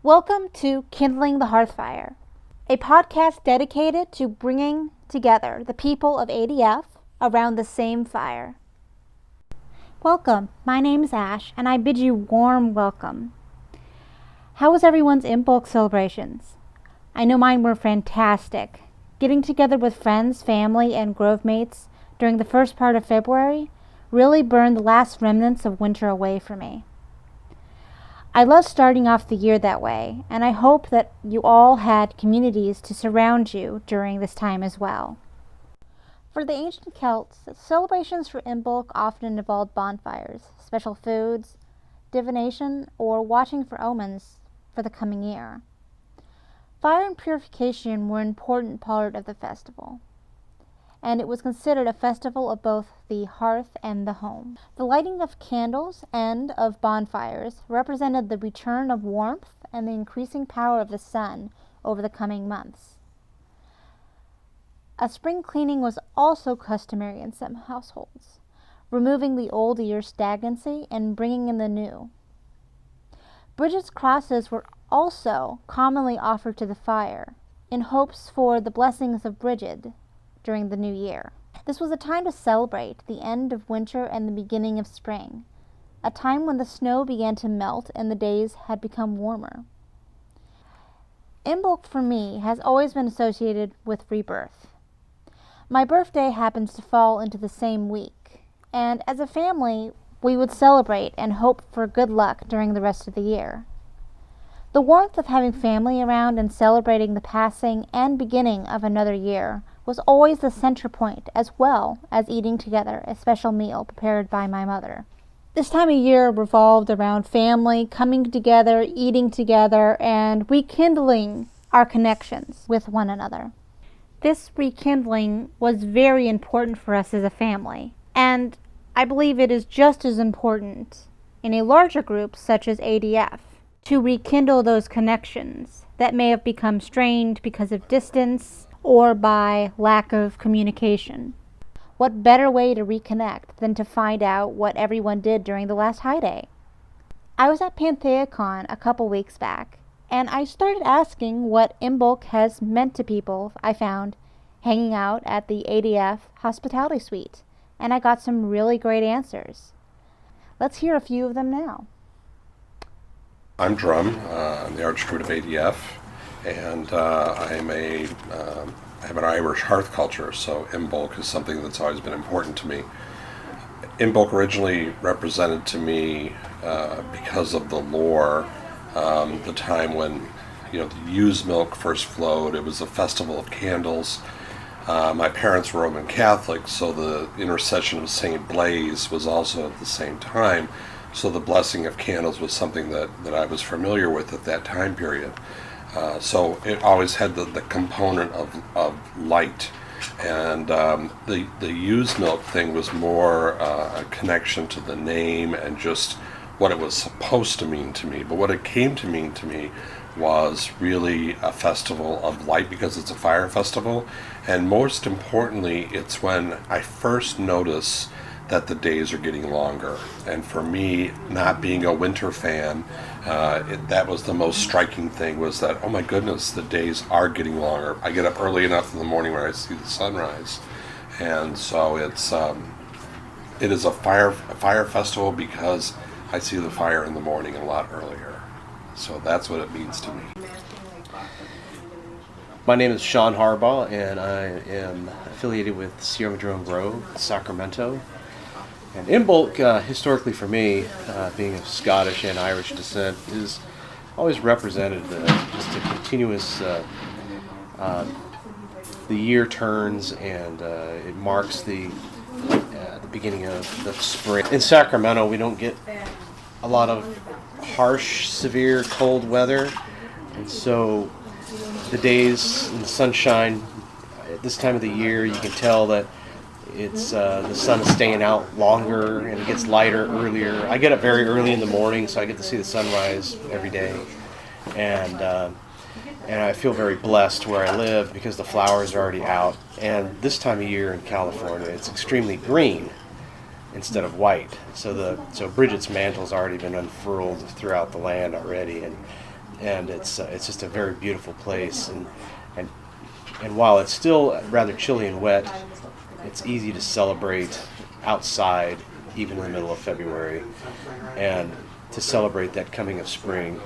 Welcome to Kindling the Hearthfire, a podcast dedicated to bringing together the people of ADF around the same fire. Welcome, my name's Ash, and I bid you warm welcome. How was everyone's Imbolc celebrations? I know mine were fantastic. Getting together with friends, family, and grove mates during the first part of February really burned the last remnants of winter away for me. I love starting off the year that way, and I hope that you all had communities to surround you during this time as well. For the ancient Celts, celebrations for Imbolc often involved bonfires, special foods, divination, or watching for omens for the coming year. Fire and purification were an important part of the festival, and it was considered a festival of both the hearth and the home. The lighting of candles and of bonfires represented the return of warmth and the increasing power of the sun over the coming months. A spring cleaning was also customary in some households, removing the old year's stagnancy and bringing in the new. Bridget's crosses were also commonly offered to the fire, in hopes for the blessings of Bridget during the new year. This was a time to celebrate the end of winter and the beginning of spring, a time when the snow began to melt and the days had become warmer. Imbolc for me has always been associated with rebirth. My birthday happens to fall into the same week, and as a family, we would celebrate and hope for good luck during the rest of the year. The warmth of having family around and celebrating the passing and beginning of another year was always the center point, as well as eating together a special meal prepared by my mother. This time of year revolved around family coming together, eating together, and rekindling our connections with one another. This rekindling was very important for us as a family, and I believe it is just as important in a larger group such as ADF to rekindle those connections that may have become strained because of distance or by lack of communication. What better way to reconnect than to find out what everyone did during the last high day? I was at Paganicon a couple weeks back, and I started asking what Imbolc has meant to people I found hanging out at the ADF hospitality suite, and I got some really great answers. Let's hear a few of them now. I'm Drum. I'm the Archdruid of ADF, and I have an Irish hearth culture, so Imbolc is something that's always been important to me. Imbolc originally represented to me, because of the lore, the time when the ewe's milk first flowed. It was a festival of candles. My parents were Roman Catholic, so the intercession of Saint Blaise was also at the same time. So the blessing of candles was something that I was familiar with at that time period. So it always had the component of light. And the ewe's milk thing was more a connection to the name and just what it was supposed to mean to me. But what it came to mean to me was really a festival of light, because it's a fire festival. And most importantly, it's when I first notice that the days are getting longer. And for me, not being a winter fan, that was the most striking thing, was that, oh my goodness, the days are getting longer. I get up early enough in the morning where I see the sunrise. And so it is a fire festival because I see the fire in the morning a lot earlier. So that's what it means to me. My name is Sean Harbaugh, and I am affiliated with Sierra Madrone Grove, Sacramento. And Imbolc, historically for me, being of Scottish and Irish descent, is always represented just a continuous, the year turns, and it marks the beginning of the spring. In Sacramento, we don't get a lot of harsh, severe cold weather, and so the days in the sunshine at this time of the year, you can tell that it's the sun is staying out longer and it gets lighter earlier. I get up very early in the morning, so I get to see the sunrise every day, and I feel very blessed where I live because the flowers are already out. And this time of year in California, it's extremely green instead of white. So Bridget's mantle's already been unfurled throughout the land already, and and it's just a very beautiful place. And while it's still rather chilly and wet, it's easy to celebrate outside, even in the middle of February, and to celebrate that coming of spring.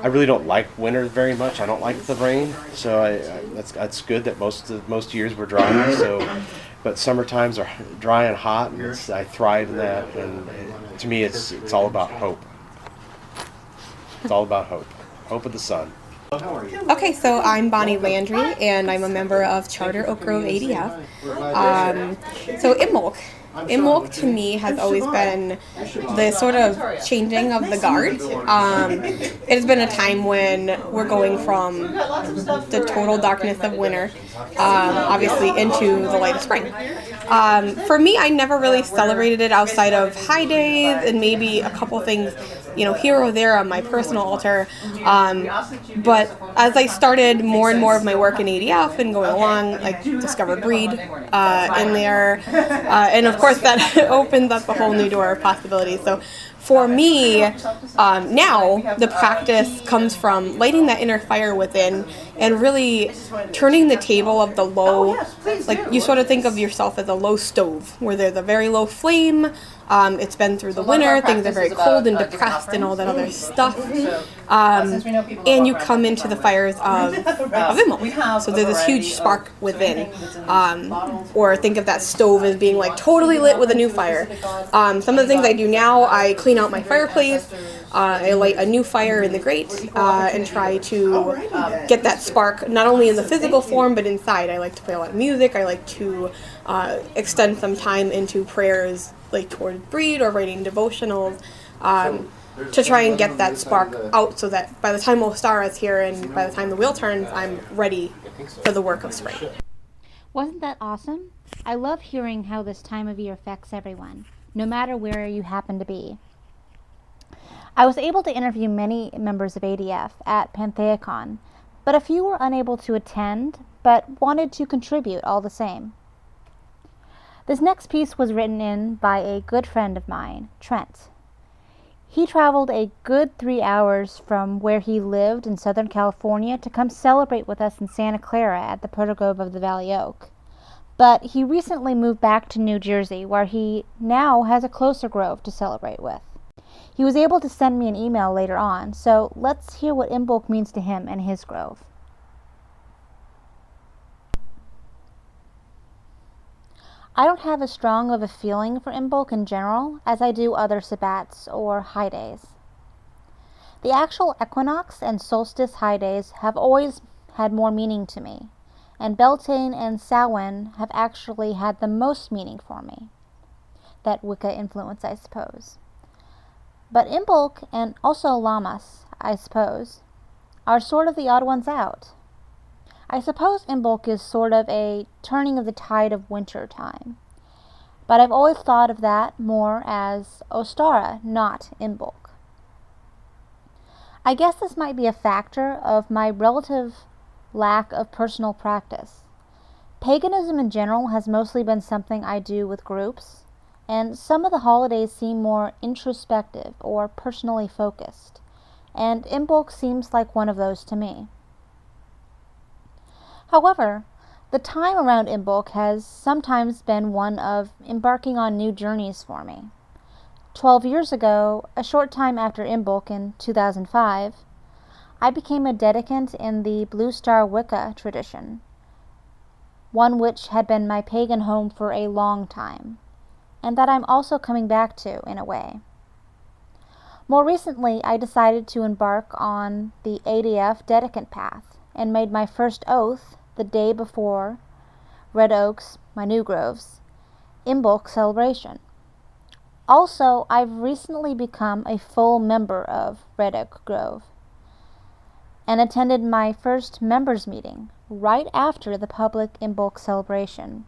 I really don't like winter very much. I don't like the rain, so that's good that most years we're dry. But summer times are dry and hot, and I thrive in that. And to me, it's all about hope. It's all about hope. Hope of the sun. Okay, so I'm Bonnie Landry, and I'm a member of Charter Oak Grove ADF. So Imbolc to me has always been the sort of changing of the guard. It has been a time when we're going from the total darkness of winter, obviously, into the light of spring. For me, I never really celebrated it outside of high days and maybe a couple things, here or there on my personal altar. But as I started more and more of my work in ADF and going along, I discovered Breed in there. And of course, that opens up a whole new door of possibilities. So for me, now the practice comes from lighting that inner fire within and really turning the table of the low, like you sort of think of yourself as a low stove where there's a very low flame. It's been through the winter, things are very cold and depressed and all that other stuff. And you come into the fires of Imbolc. So there's this huge spark within. Or think of that stove as being like totally lit with a new fire. Some of the things I do now, I clean out my fireplace. I light a new fire in the grate and try to get that spark not only in the physical form but inside. I like to play a lot of music. I like to extend some time into prayers like toward Breed or writing devotionals to try and get that spark out so that by the time Ostara is here and by the time the wheel turns, I'm ready for the work of spring. Wasn't that awesome? I love hearing how this time of year affects everyone, no matter where you happen to be. I was able to interview many members of ADF at Paganicon, but a few were unable to attend, but wanted to contribute all the same. This next piece was written in by a good friend of mine, Trent. He traveled a good 3 hours from where he lived in Southern California to come celebrate with us in Santa Clara at the Protogrove of the Valley Oak. But he recently moved back to New Jersey, where he now has a closer grove to celebrate with. He was able to send me an email later on, so let's hear what Imbolc means to him and his grove. I don't have as strong of a feeling for Imbolc in general as I do other sabbats or high days. The actual equinox and solstice high days have always had more meaning to me, and Beltane and Samhain have actually had the most meaning for me. That Wicca influence, I suppose. But Imbolc, and also Lammas, I suppose, are sort of the odd ones out. I suppose Imbolc is sort of a turning of the tide of winter time. But I've always thought of that more as Ostara, not Imbolc. I guess this might be a factor of my relative lack of personal practice. Paganism in general has mostly been something I do with groups, and some of the holidays seem more introspective or personally focused, and Imbolc seems like one of those to me. However, the time around Imbolc has sometimes been one of embarking on new journeys for me. 12 years ago, a short time after Imbolc in 2005, I became a dedicant in the Blue Star Wicca tradition, one which had been my pagan home for a long time, and that I'm also coming back to in a way. More recently, I decided to embark on the ADF dedicant path and made my first oath the day before Red Oaks, my new groves, Imbolc celebration. Also, I've recently become a full member of Red Oak Grove and attended my first members meeting right after the public Imbolc celebration.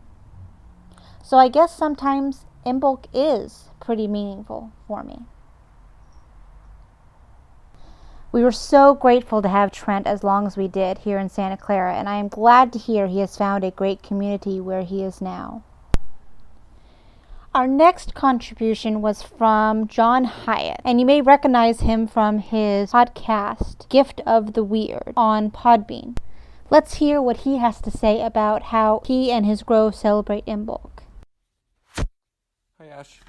So I guess sometimes Imbolc is pretty meaningful for me. We were so grateful to have Trent as long as we did here in Santa Clara, and I am glad to hear he has found a great community where he is now. Our next contribution was from John Hyatt, and you may recognize him from his podcast, Gift of the Weird, on Podbean. Let's hear what he has to say about how he and his grove celebrate Imbolc. Hi Ash,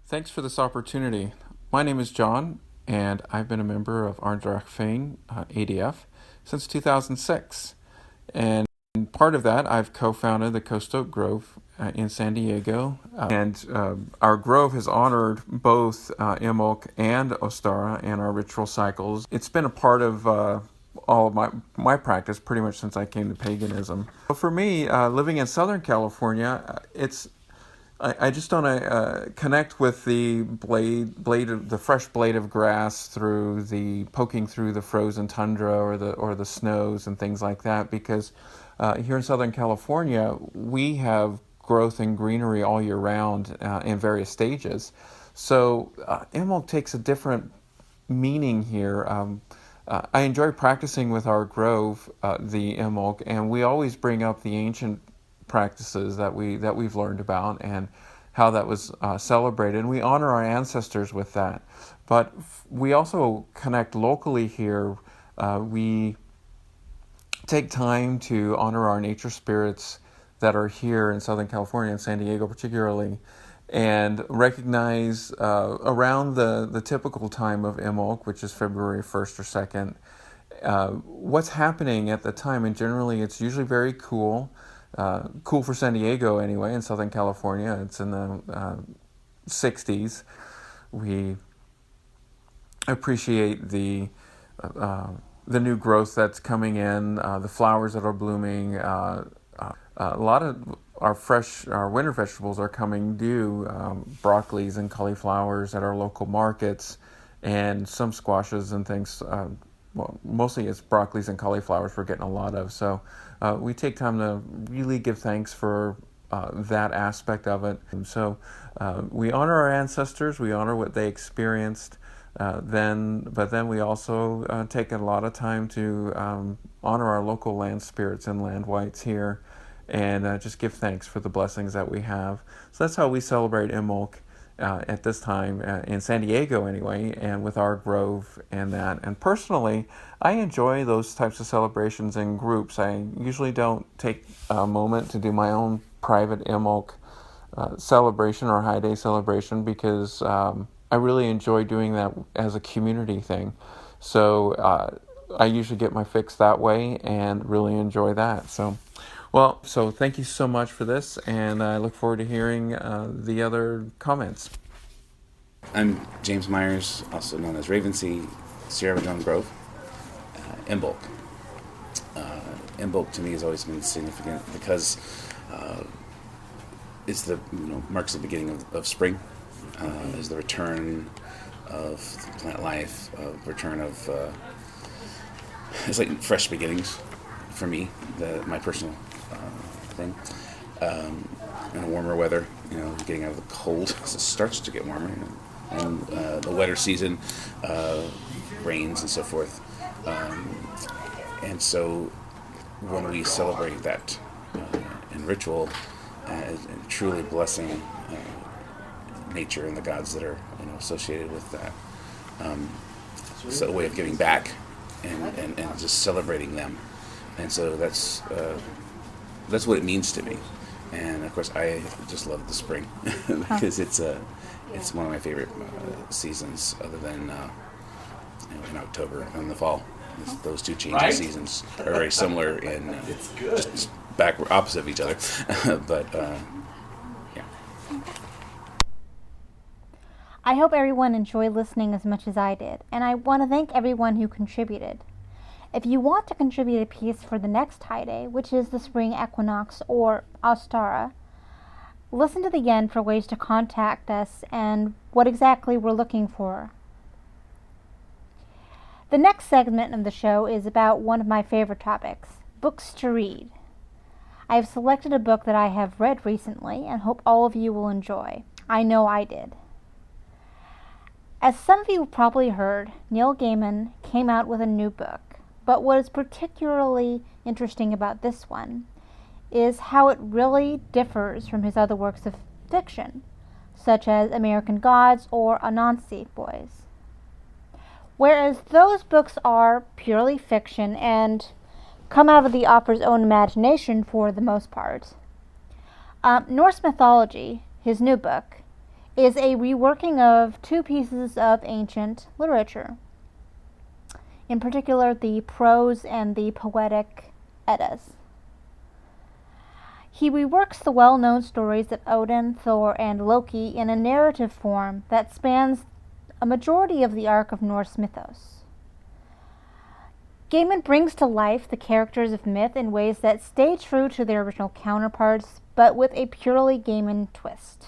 thanks for this opportunity. My name is John, and I've been a member of nDraíocht Féin, ADF, since 2006. And part of that, I've co-founded the Coast Oak Grove in San Diego. Our grove has honored both Imbolc and Ostara in our ritual cycles. It's been a part of all of my practice pretty much since I came to paganism. But for me, living in Southern California, I just want to connect with the the fresh blade of grass poking through the frozen tundra or the snows and things like that, because here in Southern California we have growth and greenery all year round in various stages. So Imbolc takes a different meaning here. I enjoy practicing with our grove, the Imbolc, and we always bring up the ancient practices that we've learned about and how that was celebrated, and we honor our ancestors with that. But we also connect locally here. We take time to honor our nature spirits that are here in Southern California and San Diego particularly, and recognize around the typical time of Imbolc, which is February 1st or 2nd, what's happening at the time. And generally it's usually very cool. Cool for San Diego anyway. In Southern California, it's in the 60s. We appreciate the new growth that's coming in, the flowers that are blooming. A lot of our winter vegetables are coming due, broccolis and cauliflowers at our local markets, and some squashes and things. Well, mostly it's broccolis and cauliflowers we're getting a lot of. So we take time to really give thanks for that aspect of it. And so we honor our ancestors, we honor what they experienced, but then we also take a lot of time to honor our local land spirits and land whites here, and just give thanks for the blessings that we have. So that's how we celebrate Imbolc at this time in San Diego anyway, and with our grove and that. And personally, I enjoy those types of celebrations in groups. I usually don't take a moment to do my own private Imbolc celebration or high day celebration, because I really enjoy doing that as a community thing. So I usually get my fix that way and really enjoy that. So thank you so much for this, and I look forward to hearing the other comments. I'm James Myers, also known as Ravensea, Sierra Madrone Grove, Imbolc. Imbolc to me has always been significant because it's marks the beginning of spring, is the return of plant life, return of it's like fresh beginnings for me, my personal thing. In warmer weather, getting out of the cold, as it starts to get warmer, and the wetter season, rains and so forth. And so when we celebrate that in ritual, truly blessing nature and the gods that are associated with that, it's a way of giving back and just celebrating them. And so that's what it means to me. And of course, I just love the spring because it's one of my favorite seasons, other than in October and the fall. Those two changing seasons are very similar in just opposite of each other. But yeah. I hope everyone enjoyed listening as much as I did, and I want to thank everyone who contributed. If you want to contribute a piece for the next high day, which is the spring equinox or Ostara, listen to the end for ways to contact us and what exactly we're looking for. The next segment of the show is about one of my favorite topics, books to read. I have selected a book that I have read recently and hope all of you will enjoy. I know I did. As some of you have probably heard, Neil Gaiman came out with a new book. But what is particularly interesting about this one is how it really differs from his other works of fiction. such as American Gods or Anansi Boys. Whereas those books are purely fiction and come out of the author's own imagination for the most part. Norse Mythology, his new book, is a reworking of two pieces of ancient literature, in particular the prose and the poetic Eddas. He reworks the well-known stories of Odin, Thor, and Loki in a narrative form that spans a majority of the arc of Norse mythos. Gaiman brings to life the characters of myth in ways that stay true to their original counterparts, but with a purely Gaiman twist.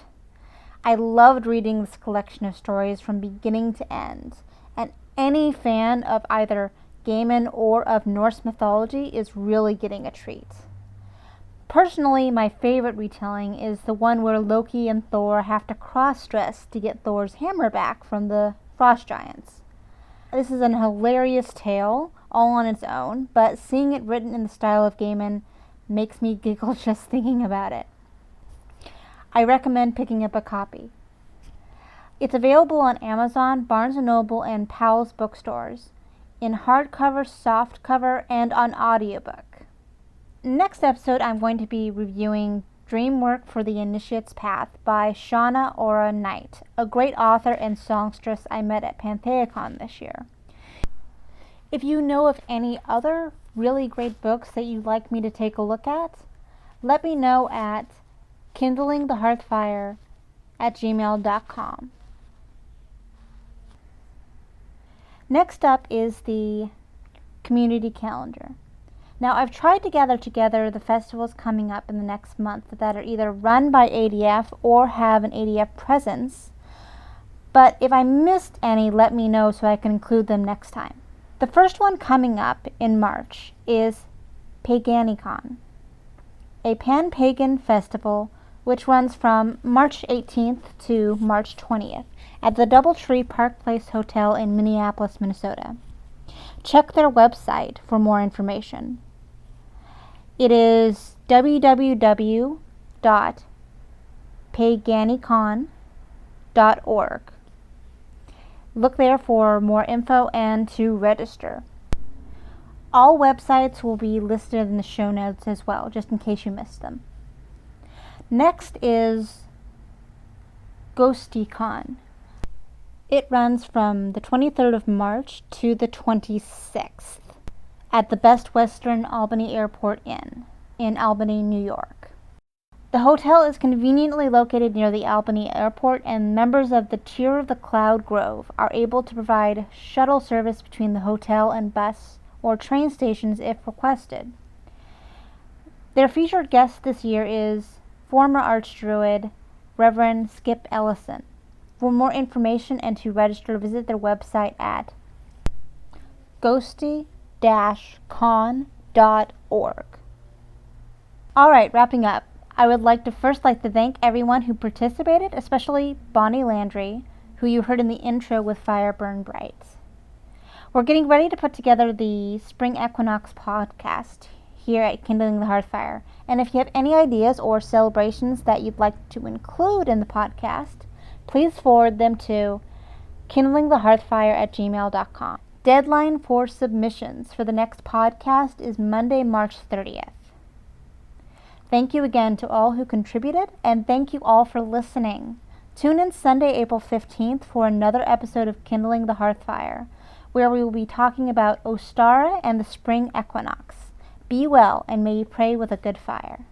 I loved reading this collection of stories from beginning to end, and any fan of either Gaiman or of Norse mythology is really getting a treat. Personally, my favorite retelling is the one where Loki and Thor have to cross-dress to get Thor's hammer back from the frost giants. This is an hilarious tale, all on its own, but seeing it written in the style of Gaiman makes me giggle just thinking about it. I recommend picking up a copy. It's available on Amazon, Barnes & Noble, and Powell's bookstores, in hardcover, softcover, and on audiobook. Next episode, I'm going to be reviewing Dream Work for the Initiate's Path by Shauna Ora Knight, a great author and songstress I met at Paganicon this year. If you know of any other really great books that you'd like me to take a look at, let me know at kindlingthehearthfire@gmail.com. Next up is the community calendar. Now, I've tried to gather together the festivals coming up in the next month that are either run by ADF or have an ADF presence, but if I missed any, let me know so I can include them next time. The first one coming up in March is Paganicon, a pan-pagan festival which runs from March 18th to March 20th at the Doubletree Park Place Hotel in Minneapolis, Minnesota. Check their website for more information. It is www.paganicon.org. Look there for more info and to register. All websites will be listed in the show notes as well, just in case you missed them. Next is Ghosti-con. It runs from the 23rd of March to the 26th at the Best Western Albany Airport Inn in Albany, New York. The hotel is conveniently located near the Albany Airport, and members of the Tier of the Cloud Grove are able to provide shuttle service between the hotel and bus or train stations if requested. Their featured guest this year is former Archdruid Reverend Skip Ellison. For more information and to register, visit their website at Ghosti-con.org. Alright, wrapping up. I would like to thank everyone who participated, especially Bonnie Landry, who you heard in the intro with Fire Burn Bright. We're getting ready to put together the Spring Equinox podcast here at Kindling the Hearthfire, and if you have any ideas or celebrations that you'd like to include in the podcast, please forward them to kindlingthehearthfire@gmail.com. Deadline for submissions for the next podcast is Monday, March 30th. Thank you again to all who contributed, and thank you all for listening. Tune in Sunday, April 15th for another episode of Kindling the Hearthfire, where we will be talking about Ostara and the spring equinox. Be well, and may you pray with a good fire.